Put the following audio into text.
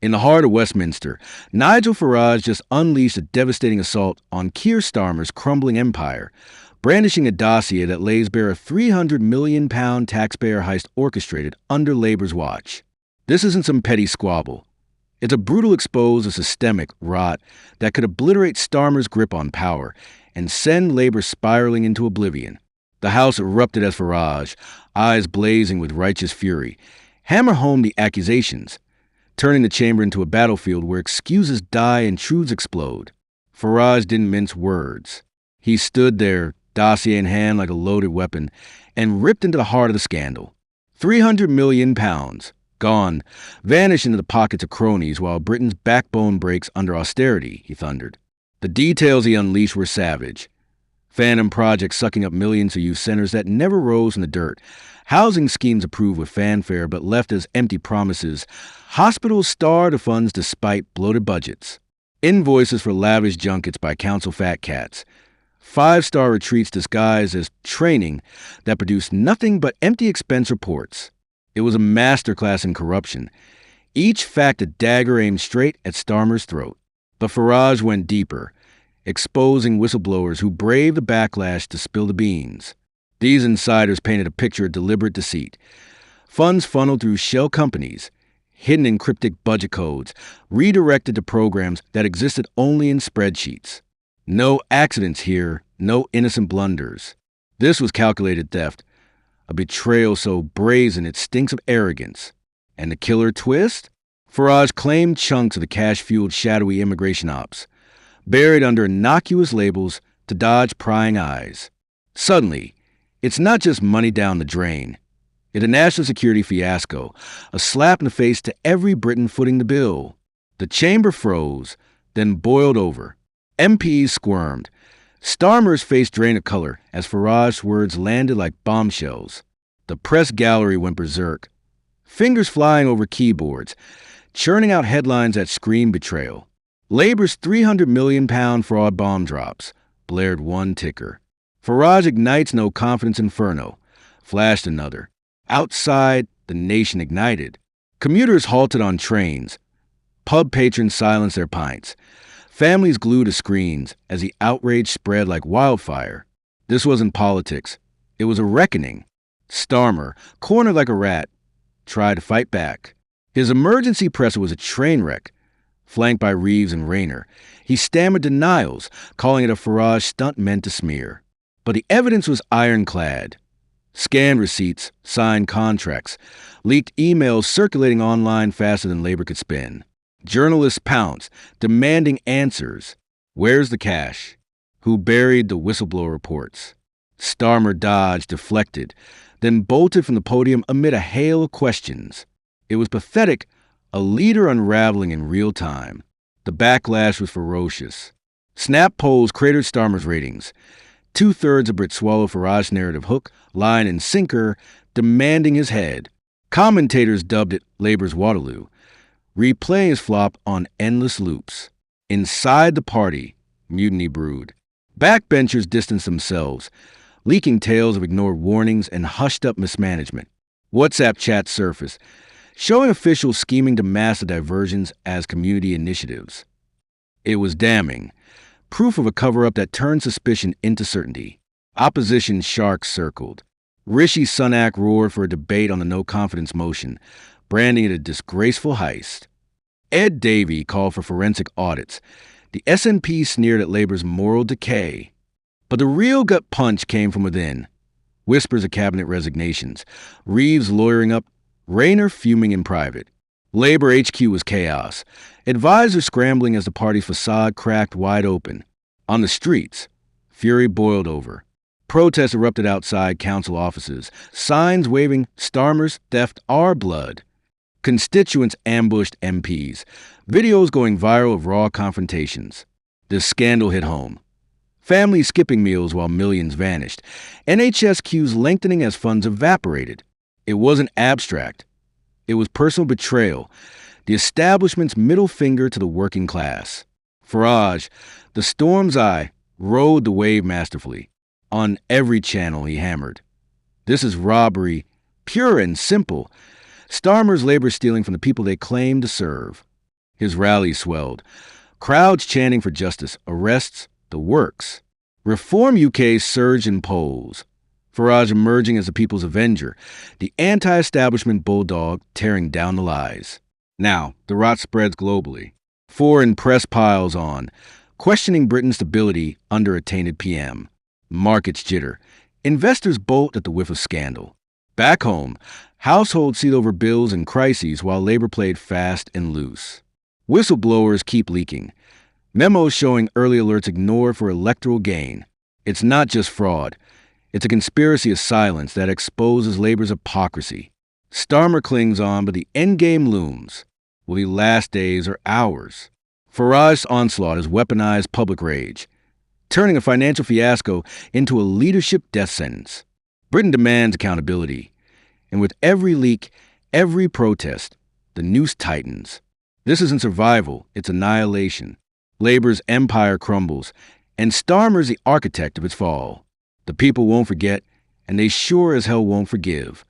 In the heart of Westminster, Nigel Farage just unleashed a devastating assault on Keir Starmer's crumbling empire, brandishing a dossier that lays bare a £300 million taxpayer heist orchestrated under Labour's watch. This isn't some petty squabble. It's a brutal expose of systemic rot that could obliterate Starmer's grip on power and send Labour spiraling into oblivion. The House erupted as Farage, eyes blazing with righteous fury, hammer home the accusations, turning the chamber into a battlefield where excuses die and truths explode. Farage didn't mince words. He stood there, dossier in hand like a loaded weapon, and ripped into the heart of the scandal. £300 million, gone, vanished into the pockets of cronies while Britain's backbone breaks under austerity, he thundered. The details he unleashed were savage. Phantom projects sucking up millions to youth centers that never rose from the dirt. Housing schemes approved with fanfare but left as empty promises. Hospitals starved of funds despite bloated budgets. Invoices for lavish junkets by council fat cats. Five-star retreats disguised as training that produced nothing but empty expense reports. It was a masterclass in corruption. Each fact a dagger aimed straight at Starmer's throat. But Farage went deeper, exposing whistleblowers who braved the backlash to spill the beans. These insiders painted a picture of deliberate deceit. Funds funneled through shell companies, hidden in cryptic budget codes, redirected to programs that existed only in spreadsheets. No accidents here, no innocent blunders. This was calculated theft, a betrayal so brazen it stinks of arrogance. And the killer twist? Farage claimed chunks of the cash-fueled shadowy immigration ops, buried under innocuous labels to dodge prying eyes. Suddenly, it's not just money down the drain. It's a national security fiasco, a slap in the face to every Briton footing the bill. The chamber froze, then boiled over. MPs squirmed. Starmer's face drained of color as Farage's words landed like bombshells. The press gallery went berserk, fingers flying over keyboards, churning out headlines that screamed betrayal. Labour's £300 million fraud bomb drops, blared one ticker. Farage ignites no confidence inferno, flashed another. Outside, the nation ignited. Commuters halted on trains. Pub patrons silenced their pints. Families glued to screens as the outrage spread like wildfire. This wasn't politics. It was a reckoning. Starmer, cornered like a rat, tried to fight back. His emergency presser was a train wreck, flanked by Reeves and Rayner. He stammered denials, calling it a Farage stunt meant to smear. But the evidence was ironclad. Scanned receipts, signed contracts, leaked emails circulating online faster than Labor could spin. Journalists pounced, demanding answers. Where's the cash? Who buried the whistleblower reports? Starmer dodged, deflected, then bolted from the podium amid a hail of questions. It was pathetic, a leader unraveling in real time. The backlash was ferocious. Snap polls cratered Starmer's ratings. 2/3 of Brits swallowed Farage's narrative hook, line, and sinker, demanding his head. Commentators dubbed it Labour's Waterloo, replaying his flop on endless loops. Inside the party, mutiny brewed. Backbenchers distanced themselves, leaking tales of ignored warnings and hushed-up mismanagement. WhatsApp chats surfaced, showing officials scheming to mask the diversions as community initiatives. It was damning, proof of a cover-up that turned suspicion into certainty. Opposition sharks circled. Rishi Sunak roared for a debate on the no-confidence motion, branding it a disgraceful heist. Ed Davey called for forensic audits. The SNP sneered at Labour's moral decay. But the real gut punch came from within. Whispers of cabinet resignations, Reeves lawyering up, Rayner fuming in private. Labour HQ was chaos, advisors scrambling as the party's facade cracked wide open. On the streets, fury boiled over. Protests erupted outside council offices, signs waving "Starmer's theft our blood." Constituents ambushed MPs, videos going viral of raw confrontations. The scandal hit home. Families skipping meals while millions vanished. NHS queues lengthening as funds evaporated. It wasn't abstract. It was personal betrayal, the establishment's middle finger to the working class. Farage, the storm's eye, rode the wave masterfully. On every channel he hammered. This is robbery, pure and simple. Starmer's labor stealing from the people they claim to serve. His rally swelled. Crowds chanting for justice, arrests, the works. Reform UK surged in polls. Farage emerging as the people's avenger, the anti-establishment bulldog tearing down the lies. Now, the rot spreads globally. Foreign press piles on, questioning Britain's stability under a tainted PM. Markets jitter. Investors bolt at the whiff of scandal. Back home, households seethe over bills and crises while Labour played fast and loose. Whistleblowers keep leaking. Memos showing early alerts ignored for electoral gain. It's not just fraud. It's a conspiracy of silence that exposes Labour's hypocrisy. Starmer clings on, but the endgame looms. Will he last days or hours? Farage's onslaught has weaponized public rage, turning a financial fiasco into a leadership death sentence. Britain demands accountability. And with every leak, every protest, the noose tightens. This isn't survival, it's annihilation. Labour's empire crumbles, and Starmer's the architect of its fall. The people won't forget, and they sure as hell won't forgive.